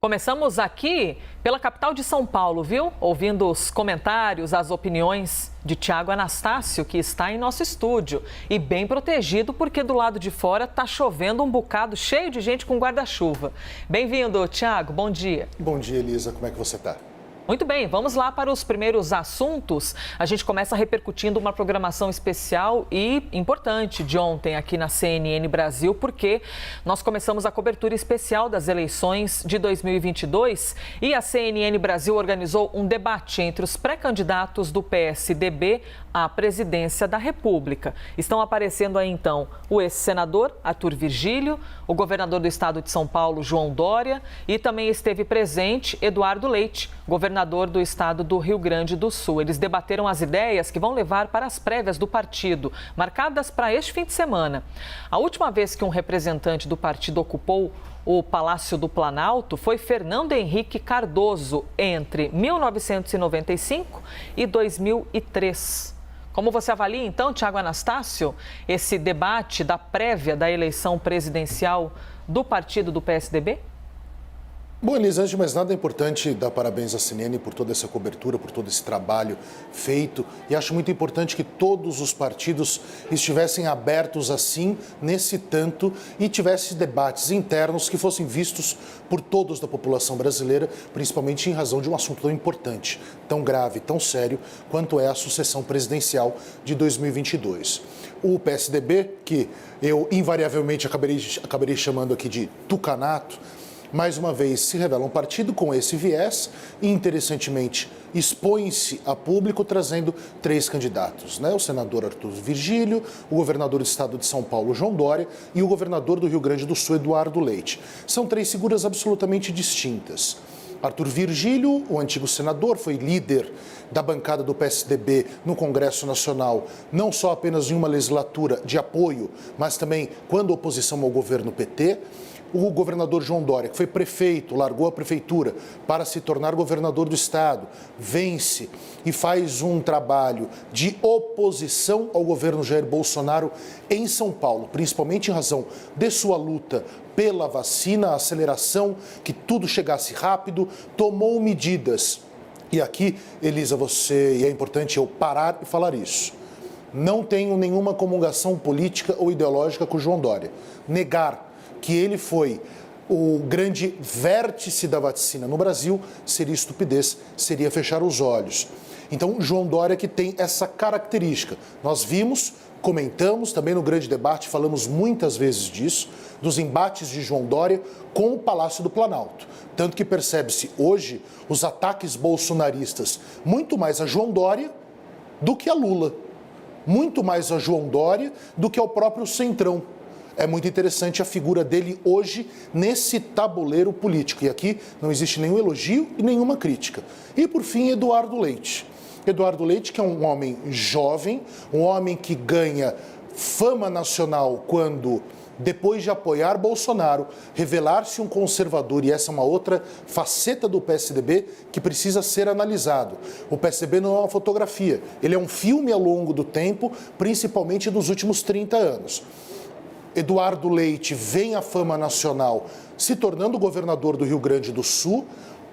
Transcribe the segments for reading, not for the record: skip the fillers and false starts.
Começamos aqui pela capital de São Paulo, viu? Ouvindo os comentários, as opiniões de Tiago Anastácio, que está em nosso estúdio. E bem protegido, porque do lado de fora está chovendo um bocado, cheio de gente com guarda-chuva. Bem-vindo, Tiago. Bom dia. Bom dia, Elisa. Como é que você está? Muito bem, vamos lá para os primeiros assuntos. A gente começa repercutindo uma programação especial e importante de ontem aqui na CNN Brasil, porque nós começamos a cobertura especial das eleições de 2022 e a CNN Brasil organizou um debate entre os pré-candidatos do PSDB à presidência da República. Estão aparecendo aí, então, o ex-senador Arthur Virgílio, o governador do estado de São Paulo, João Dória, e também esteve presente Eduardo Leite, governador do estado do Rio Grande do Sul. Eles debateram as ideias que vão levar para as prévias do partido, marcadas para este fim de semana. A última vez que um representante do partido ocupou o Palácio do Planalto foi Fernando Henrique Cardoso, entre 1995 e 2003. Como você avalia, então, Tiago Anastácio, esse debate da prévia da eleição presidencial do partido do PSDB? Bom, Elisa, antes de mais nada é importante dar parabéns à CNN por toda essa cobertura, por todo esse trabalho feito. E acho muito importante que todos os partidos estivessem abertos assim, nesse tanto, e tivessem debates internos que fossem vistos por todos da população brasileira, principalmente em razão de um assunto tão importante, tão grave, tão sério, quanto é a sucessão presidencial de 2022. O PSDB, que eu invariavelmente acabarei chamando aqui de tucanato, mais uma vez se revela um partido com esse viés e, interessantemente, expõe-se a público trazendo três candidatos, né? O senador Arthur Virgílio, o governador do estado de São Paulo, João Dória, e o governador do Rio Grande do Sul, Eduardo Leite. São três figuras absolutamente distintas. Arthur Virgílio, o antigo senador, foi líder da bancada do PSDB no Congresso Nacional, não só apenas em uma legislatura de apoio, mas também quando oposição ao governo PT. O governador João Dória, que foi prefeito, largou a prefeitura para se tornar governador do estado, vence e faz um trabalho de oposição ao governo Jair Bolsonaro em São Paulo, principalmente em razão de sua luta pela vacina, a aceleração, que tudo chegasse rápido, tomou medidas. E aqui, Elisa, e é importante eu parar e falar isso. Não tenho nenhuma comungação política ou ideológica com o João Dória. Negar que ele foi o grande vértice da vacina no Brasil seria estupidez, seria fechar os olhos. Então, João Dória que tem essa característica. Nós vimos, comentamos também no grande debate, falamos muitas vezes disso, dos embates de João Dória com o Palácio do Planalto. Tanto que percebe-se hoje os ataques bolsonaristas muito mais a João Dória do que a Lula. Muito mais a João Dória do que ao próprio Centrão. É muito interessante a figura dele hoje nesse tabuleiro político. E aqui não existe nenhum elogio e nenhuma crítica. E, por fim, Eduardo Leite. Eduardo Leite, que é um homem jovem, um homem que ganha fama nacional quando, depois de apoiar Bolsonaro, revelar-se um conservador, e essa é uma outra faceta do PSDB que precisa ser analisado. O PSDB não é uma fotografia, ele é um filme ao longo do tempo, principalmente dos últimos 30 anos. Eduardo Leite vem à fama nacional se tornando governador do Rio Grande do Sul,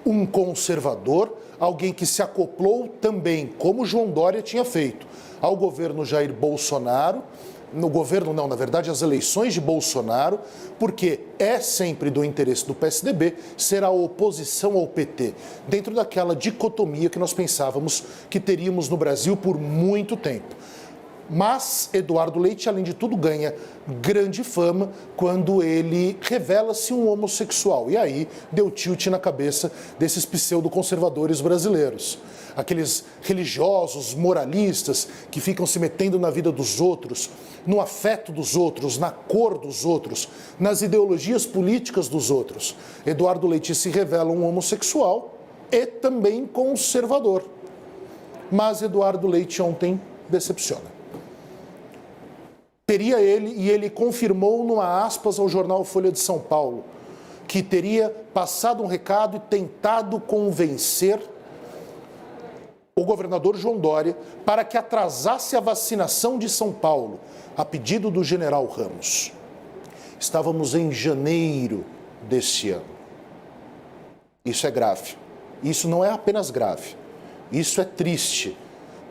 um conservador, alguém que se acoplou também, como João Dória tinha feito, ao governo Jair Bolsonaro, na verdade, as eleições de Bolsonaro, porque é sempre do interesse do PSDB ser a oposição ao PT, dentro daquela dicotomia que nós pensávamos que teríamos no Brasil por muito tempo. Mas Eduardo Leite, além de tudo, ganha grande fama quando ele revela-se um homossexual. E aí deu tilt na cabeça desses pseudo-conservadores brasileiros. Aqueles religiosos, moralistas, que ficam se metendo na vida dos outros, no afeto dos outros, na cor dos outros, nas ideologias políticas dos outros. Eduardo Leite se revela um homossexual e também conservador. Mas Eduardo Leite ontem decepciona. Teria ele, e ele confirmou numa aspas ao jornal Folha de São Paulo, que teria passado um recado e tentado convencer o governador João Dória para que atrasasse a vacinação de São Paulo, a pedido do general Ramos. Estávamos em janeiro deste ano. Isso é grave. Isso não é apenas grave. Isso é triste.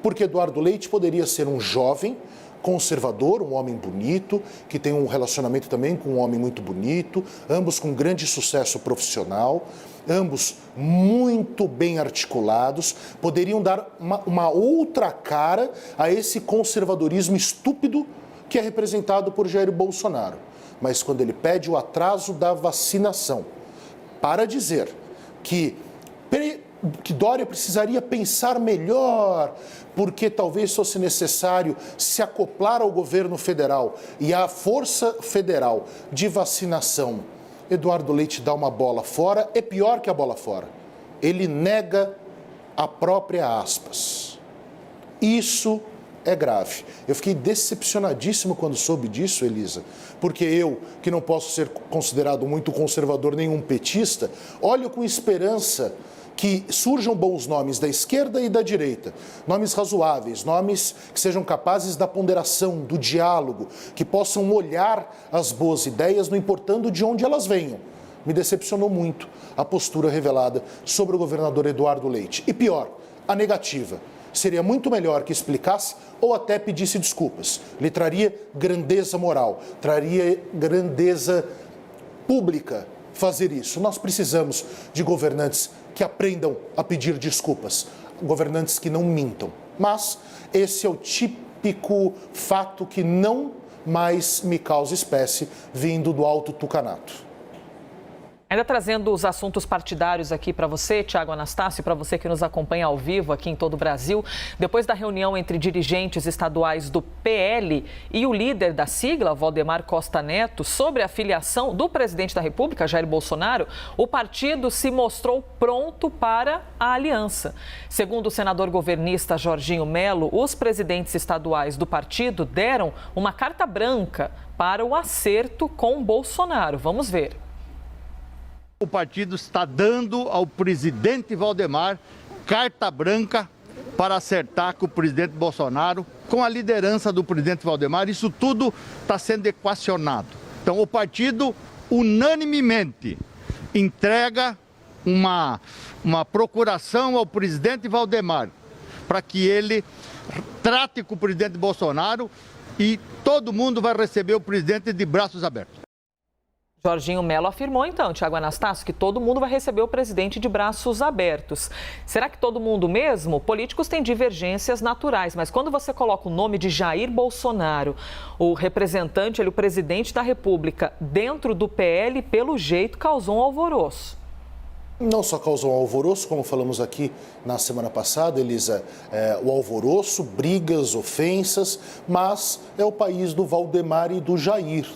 Porque Eduardo Leite poderia ser um jovem conservador, um homem bonito, que tem um relacionamento também com um homem muito bonito, ambos com grande sucesso profissional, ambos muito bem articulados, poderiam dar uma outra cara a esse conservadorismo estúpido que é representado por Jair Bolsonaro. Mas quando ele pede o atraso da vacinação para dizer que Dória precisaria pensar melhor, porque talvez fosse necessário se acoplar ao governo federal e à força federal de vacinação, Eduardo Leite dá uma bola fora, é pior que a bola fora. Ele nega a própria aspas. Isso é grave. Eu fiquei decepcionadíssimo quando soube disso, Elisa, porque eu, que não posso ser considerado muito conservador, nenhum petista, olho com esperança que surjam bons nomes da esquerda e da direita, nomes razoáveis, nomes que sejam capazes da ponderação, do diálogo, que possam olhar as boas ideias, não importando de onde elas venham. Me decepcionou muito a postura revelada sobre o governador Eduardo Leite. E pior, a negativa. Seria muito melhor que explicasse ou até pedisse desculpas. Lhe traria grandeza moral, traria grandeza pública fazer isso. Nós precisamos de governantes que aprendam a pedir desculpas, governantes que não mintam. Mas esse é o típico fato que não mais me causa espécie vindo do Alto Tucanato. Ainda trazendo os assuntos partidários aqui para você, Tiago Anastácio, para você que nos acompanha ao vivo aqui em todo o Brasil, depois da reunião entre dirigentes estaduais do PL e o líder da sigla, Valdemar Costa Neto, sobre a filiação do presidente da República, Jair Bolsonaro, o partido se mostrou pronto para a aliança. Segundo o senador governista Jorginho Melo, os presidentes estaduais do partido deram uma carta branca para o acerto com Bolsonaro. Vamos ver. O partido está dando ao presidente Valdemar carta branca para acertar com o presidente Bolsonaro, com a liderança do presidente Valdemar. Isso tudo está sendo equacionado. Então, o partido unanimemente entrega uma procuração ao presidente Valdemar para que ele trate com o presidente Bolsonaro e todo mundo vai receber o presidente de braços abertos. Jorginho Melo afirmou, então, Tiago Anastácio, que todo mundo vai receber o presidente de braços abertos. Será que todo mundo mesmo? Políticos têm divergências naturais, mas quando você coloca o nome de Jair Bolsonaro, o representante, o presidente da República, dentro do PL, pelo jeito, causou um alvoroço. Não só causou um alvoroço, como falamos aqui na semana passada, Elisa, o alvoroço, brigas, ofensas, mas é o país do Valdemar e do Jair,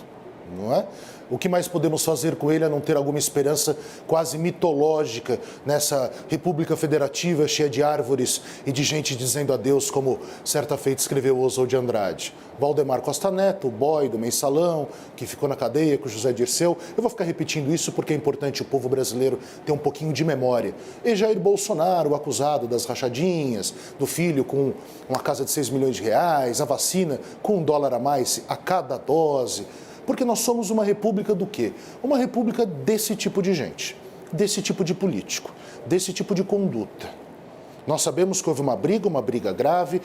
não é? O que mais podemos fazer com ele a não ter alguma esperança quase mitológica nessa república federativa cheia de árvores e de gente dizendo adeus, como certa feita escreveu Oswald de Andrade. Valdemar Costa Neto, o boy do mensalão, que ficou na cadeia com José Dirceu. Eu vou ficar repetindo isso porque é importante o povo brasileiro ter um pouquinho de memória. E Jair Bolsonaro, o acusado das rachadinhas, do filho com uma casa de 6 milhões de reais, a vacina com $1 a mais a cada dose. Porque nós somos uma república do quê? Uma república desse tipo de gente, desse tipo de político, desse tipo de conduta. Nós sabemos que houve uma briga grave.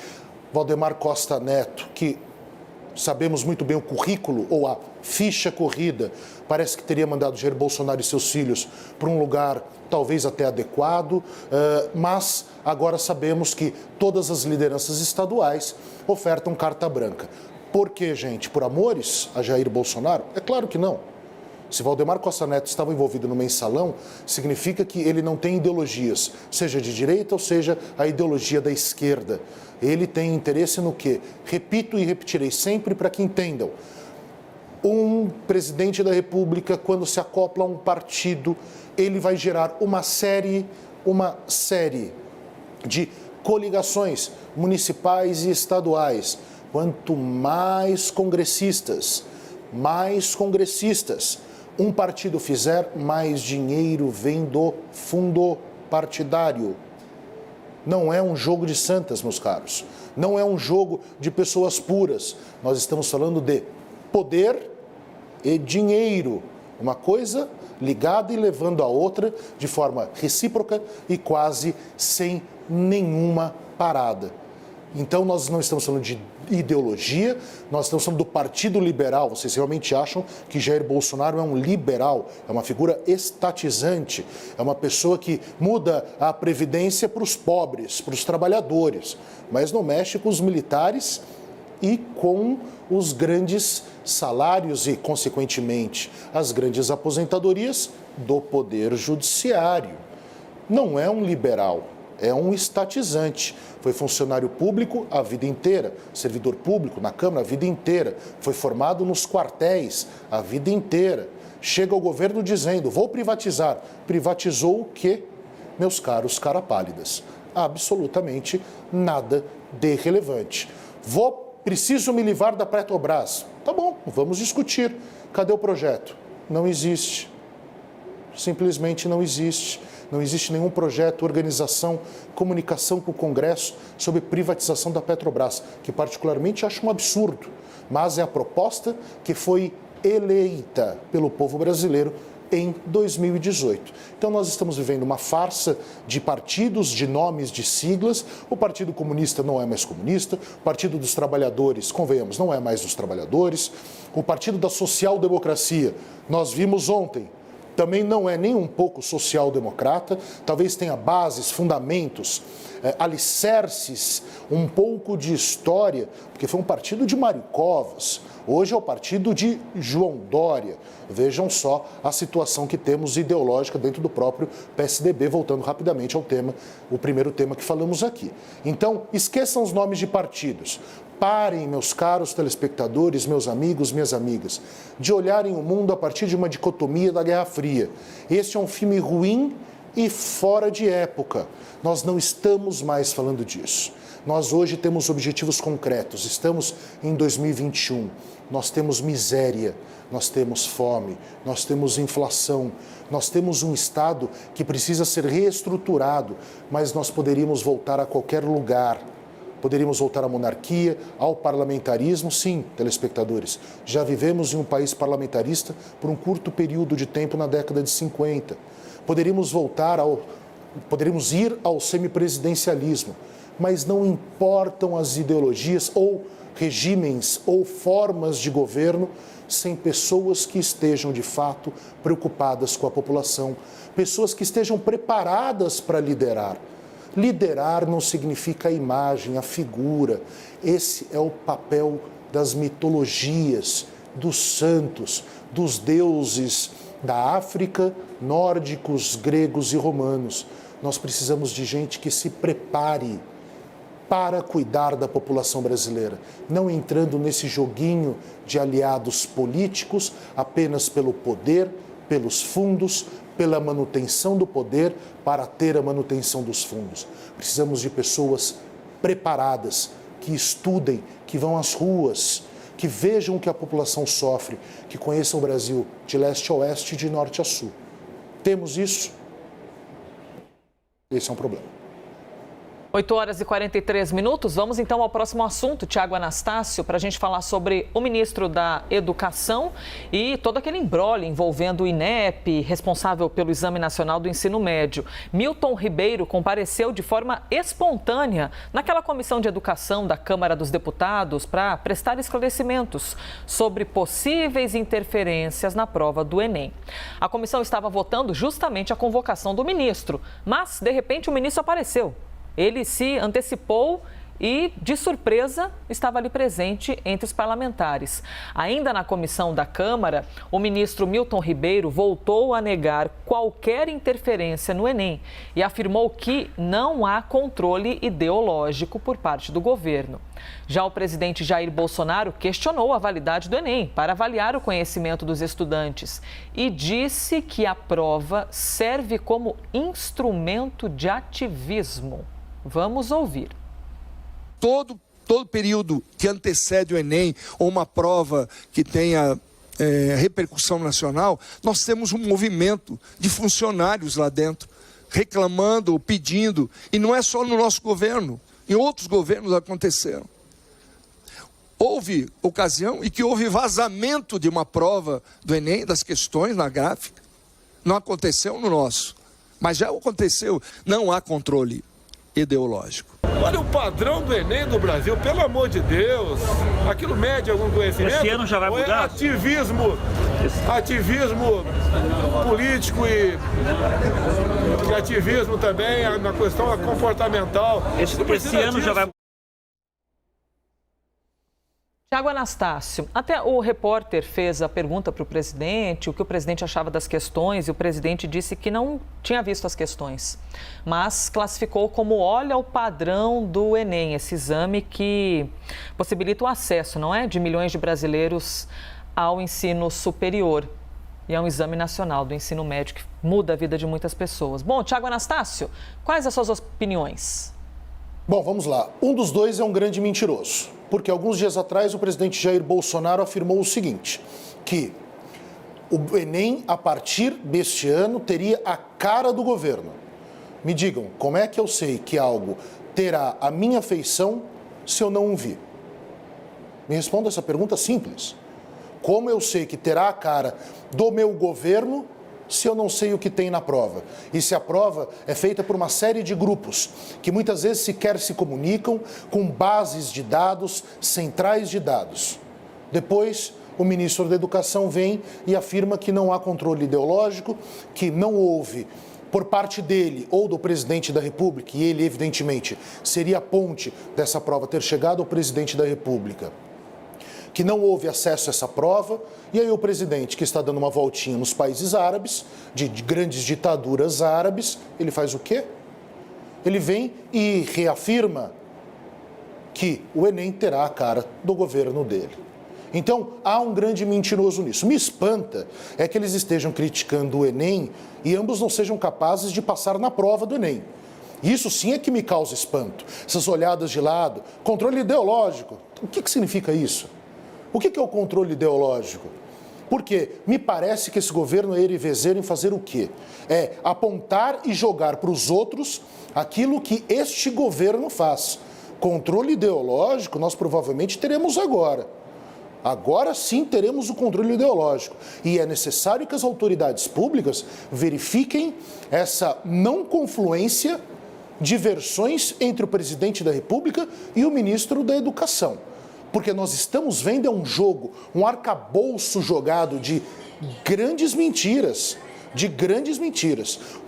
Valdemar Costa Neto, que sabemos muito bem o currículo ou a ficha corrida, parece que teria mandado Jair Bolsonaro e seus filhos para um lugar talvez até adequado, mas agora sabemos que todas as lideranças estaduais ofertam carta branca. Por quê, gente? Por amores a Jair Bolsonaro? É claro que não. Se Valdemar Costa Neto estava envolvido no mensalão, significa que ele não tem ideologias, seja de direita ou seja a ideologia da esquerda. Ele tem interesse no quê? Repito e repetirei sempre para que entendam. Um presidente da República, quando se acopla a um partido, ele vai gerar uma série de coligações municipais e estaduais. Quanto mais congressistas um partido fizer, mais dinheiro vem do fundo partidário. Não é um jogo de santas, meus caros. Não é um jogo de pessoas puras. Nós estamos falando de poder e dinheiro. Uma coisa ligada e levando a outra de forma recíproca e quase sem nenhuma parada. Então, nós não estamos falando de ideologia, nós estamos falando do Partido Liberal. Vocês realmente acham que Jair Bolsonaro é um liberal, é uma figura estatizante, é uma pessoa que muda a previdência para os pobres, para os trabalhadores, mas não mexe com os militares e com os grandes salários e, consequentemente, as grandes aposentadorias do Poder Judiciário. Não é um liberal, é um estatizante. Foi funcionário público a vida inteira, servidor público na Câmara a vida inteira, foi formado nos quartéis a vida inteira. Chega ao governo dizendo, vou privatizar. Privatizou o quê, meus caros carapálidas? Absolutamente nada de relevante. Preciso me livrar da Petrobras. Tá bom, vamos discutir. Cadê o projeto? Não existe. Simplesmente não existe. Não existe nenhum projeto, organização, comunicação com o Congresso sobre privatização da Petrobras, que particularmente acho um absurdo, mas é a proposta que foi eleita pelo povo brasileiro em 2018. Então nós estamos vivendo uma farsa de partidos, de nomes, de siglas. O Partido Comunista não é mais comunista, o Partido dos Trabalhadores, convenhamos, não é mais dos trabalhadores, o Partido da Social-Democracia, nós vimos ontem, também não é nem um pouco social-democrata, talvez tenha bases, fundamentos, alicerces, um pouco de história, porque foi um partido de Mário Covas, hoje é o partido de João Dória. Vejam só a situação que temos ideológica dentro do próprio PSDB, voltando rapidamente ao tema, o primeiro tema que falamos aqui. Então, esqueçam os nomes de partidos. Parem, meus caros telespectadores, meus amigos, minhas amigas, de olharem o mundo a partir de uma dicotomia da Guerra Fria. Este é um filme ruim e fora de época. Nós não estamos mais falando disso. Nós hoje temos objetivos concretos, estamos em 2021. Nós temos miséria, nós temos fome, nós temos inflação, nós temos um Estado que precisa ser reestruturado, mas nós poderíamos voltar a qualquer lugar. Poderíamos voltar à monarquia, ao parlamentarismo, sim, telespectadores. Já vivemos em um país parlamentarista por um curto período de tempo na década de 50. Poderíamos ir ao semipresidencialismo, mas não importam as ideologias ou regimes ou formas de governo sem pessoas que estejam, de fato, preocupadas com a população, pessoas que estejam preparadas para liderar. Liderar não significa a imagem, a figura. Esse é o papel das mitologias, dos santos, dos deuses da África, nórdicos, gregos e romanos. Nós precisamos de gente que se prepare para cuidar da população brasileira, não entrando nesse joguinho de aliados políticos apenas pelo poder, pelos fundos, pela manutenção do poder para ter a manutenção dos fundos. Precisamos de pessoas preparadas, que estudem, que vão às ruas, que vejam o que a população sofre, que conheçam o Brasil de leste a oeste e de norte a sul. Temos isso? Esse é um problema. 8 horas e 43 minutos. Vamos então ao próximo assunto, Tiago Anastácio, para a gente falar sobre o ministro da Educação e todo aquele imbróglio envolvendo o INEP, responsável pelo Exame Nacional do Ensino Médio. Milton Ribeiro compareceu de forma espontânea naquela comissão de educação da Câmara dos Deputados para prestar esclarecimentos sobre possíveis interferências na prova do Enem. A comissão estava votando justamente a convocação do ministro, mas, de repente, o ministro apareceu. Ele se antecipou e, de surpresa, estava ali presente entre os parlamentares. Ainda na comissão da Câmara, o ministro Milton Ribeiro voltou a negar qualquer interferência no Enem e afirmou que não há controle ideológico por parte do governo. Já o presidente Jair Bolsonaro questionou a validade do Enem para avaliar o conhecimento dos estudantes e disse que a prova serve como instrumento de ativismo. Vamos ouvir. Todo período que antecede o Enem ou uma prova que tenha repercussão nacional, nós temos um movimento de funcionários lá dentro, reclamando, pedindo, e não é só no nosso governo, em outros governos aconteceram. houve ocasião e que houve vazamento de uma prova do Enem, das questões na gráfica. Não aconteceu no nosso, mas já aconteceu. Não há controle ideológico. Olha o padrão do Enem do Brasil, pelo amor de Deus. Aquilo mede algum conhecimento? Esse ano já vai mudar? Ou é ativismo político e ativismo também na questão comportamental. Esse ano já vai. Tiago Anastácio, até o repórter fez a pergunta para o presidente, o que o presidente achava das questões, e o presidente disse que não tinha visto as questões, mas classificou como olha o padrão do Enem, esse exame que possibilita o acesso, não é, de milhões de brasileiros ao ensino superior. E é um exame nacional do ensino médio que muda a vida de muitas pessoas. Bom, Tiago Anastácio, quais as suas opiniões? Bom, vamos lá. Um dos dois é um grande mentiroso, porque alguns dias atrás o presidente Jair Bolsonaro afirmou o seguinte, que o Enem, a partir deste ano, teria a cara do governo. Me digam, como é que eu sei que algo terá a minha feição se eu não o vi? Me responda essa pergunta simples. Como eu sei que terá a cara do meu governo se eu não sei o que tem na prova? E se a prova é feita por uma série de grupos que muitas vezes sequer se comunicam com bases de dados, centrais de dados. Depois, o ministro da Educação vem e afirma que não há controle ideológico, que não houve por parte dele ou do presidente da República, e ele, evidentemente, seria a ponte dessa prova ter chegado ao presidente da República, que não houve acesso a essa prova, e aí o presidente, que está dando uma voltinha nos países árabes, de grandes ditaduras árabes, ele faz o quê? Ele vem e reafirma que o Enem terá a cara do governo dele. Então, há um grande mentiroso nisso. Me espanta é que eles estejam criticando o Enem e ambos não sejam capazes de passar na prova do Enem. Isso sim é que me causa espanto. Essas olhadas de lado, controle ideológico. O que significa isso? O que é o controle ideológico? Porque me parece que esse governo é erivezeiro em fazer o quê? É apontar e jogar para os outros aquilo que este governo faz. Controle ideológico nós provavelmente teremos agora. Agora sim teremos o controle ideológico. E é necessário que as autoridades públicas verifiquem essa não confluência de versões entre o presidente da República e o ministro da Educação. Porque nós estamos vendo um jogo, um arcabouço jogado de grandes mentiras,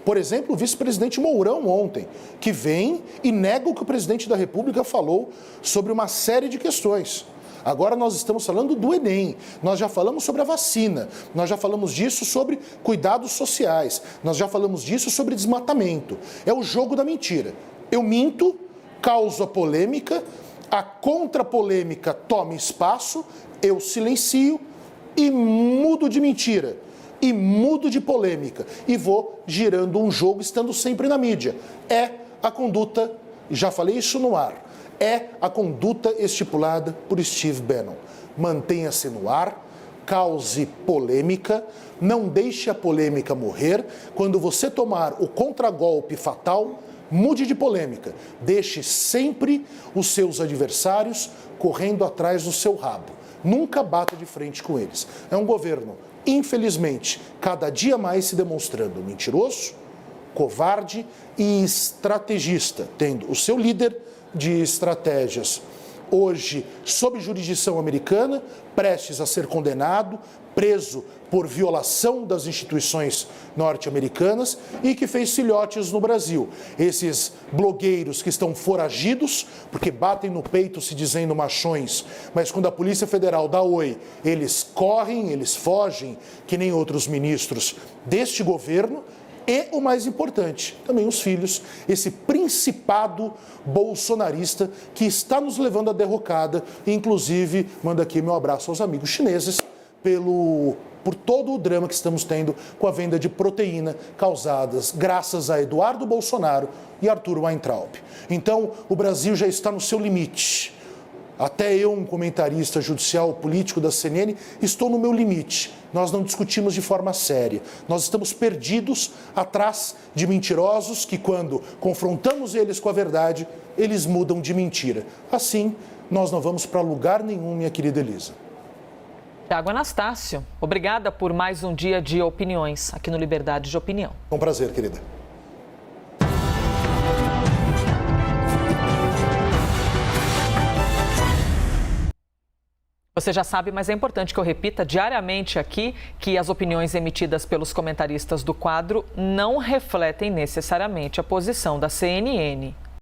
Por exemplo, o vice-presidente Mourão ontem, que vem e nega o que o presidente da República falou sobre uma série de questões. Agora nós estamos falando do Enem, nós já falamos sobre a vacina, nós já falamos disso sobre cuidados sociais, nós já falamos disso sobre desmatamento. É o jogo da mentira. Eu minto, causo a polêmica, a contra-polêmica toma espaço, eu silencio e mudo de mentira, e mudo de polêmica, e vou girando um jogo estando sempre na mídia. É a conduta, já falei isso no ar, é a conduta estipulada por Steve Bannon. Mantenha-se no ar, cause polêmica, não deixe a polêmica morrer. Quando você tomar o contragolpe fatal, mude de polêmica, deixe sempre os seus adversários correndo atrás do seu rabo. Nunca bata de frente com eles. É um governo, infelizmente, cada dia mais se demonstrando mentiroso, covarde e estrategista, tendo o seu líder de estratégias hoje sob jurisdição americana, prestes a ser condenado, preso por violação das instituições norte-americanas e que fez filhotes no Brasil. Esses blogueiros que estão foragidos, porque batem no peito se dizendo machões, mas quando a Polícia Federal dá oi, eles correm, eles fogem, que nem outros ministros deste governo. E o mais importante, também os filhos, esse principado bolsonarista que está nos levando à derrocada, e inclusive manda aqui meu abraço aos amigos chineses por todo o drama que estamos tendo com a venda de proteína causadas graças a Eduardo Bolsonaro e Arthur Weintraub. Então, o Brasil já está no seu limite. Até eu, um comentarista judicial político da CNN, estou no meu limite. Nós não discutimos de forma séria. Nós estamos perdidos atrás de mentirosos que, quando confrontamos eles com a verdade, eles mudam de mentira. Assim, nós não vamos para lugar nenhum, minha querida Elisa. Tiago Anastácio, obrigada por mais um dia de opiniões aqui no Liberdade de Opinião. Um prazer, querida. Você já sabe, mas é importante que eu repita diariamente aqui que as opiniões emitidas pelos comentaristas do quadro não refletem necessariamente a posição da CNN.